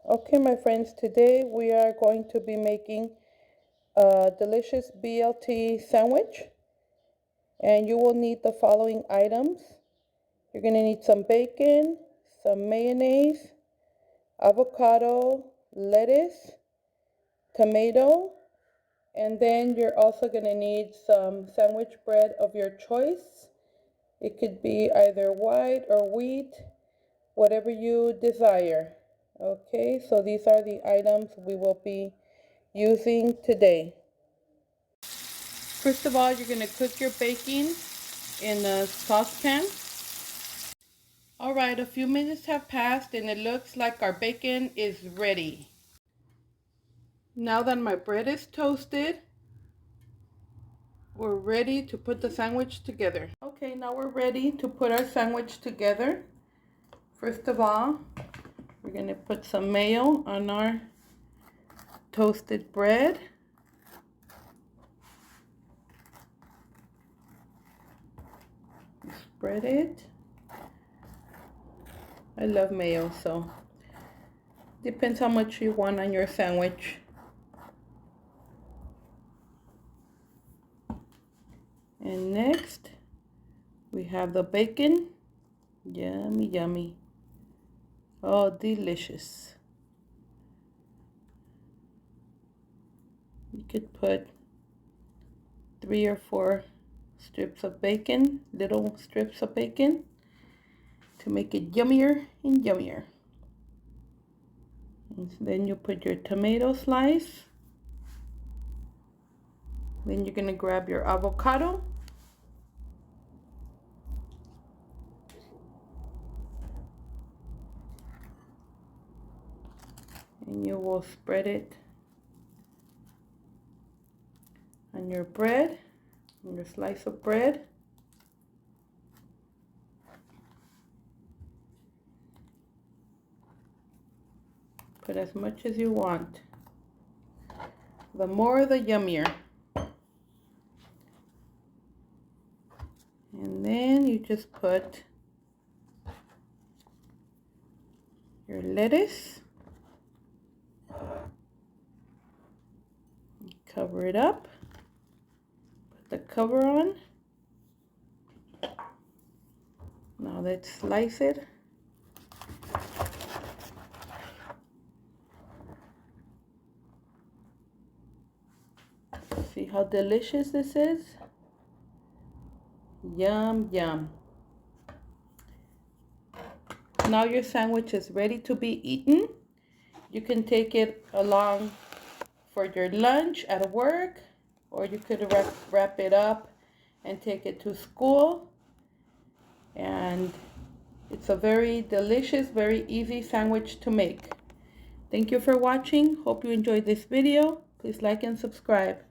Okay, my friends, today we are going to be making a delicious BLT sandwich, and you will need the following items. You're going to need some bacon, some mayonnaise, avocado, lettuce, tomato, and then you're also going to need some sandwich bread of your choice. It could be either white or wheat, whatever you desire. Okay, so these are the items we will be using today. First of all, you're going to cook your bacon in a saucepan. Alright, a few minutes have passed and it looks like our bacon is ready. Now that my bread is toasted, we're ready to put the sandwich together. Okay, now we're ready to put our sandwich together. First of all, we're going to put some mayo on our toasted bread. Spread it. I love mayo, so depends how much you want on your sandwich. And next, we have the bacon. Yummy, yummy. Oh, delicious. You could put 3 or 4 strips of bacon, little strips of bacon, to make it yummier and yummier. And then you put your tomato slice. Then you're going to grab your avocado. And you will spread it on your bread, on your slice of bread. Put as much as you want. The more, the yummier. And then you just put your lettuce. Cover it up. Put the cover on. Now let's slice it. See how delicious this is? Yum, yum. Now your sandwich is ready to be eaten. You can take it along for your lunch at work, or you could wrap it up and take it to school. And it's a very delicious, very easy sandwich to make. Thank you for watching. Hope you enjoyed this video. Please like and subscribe.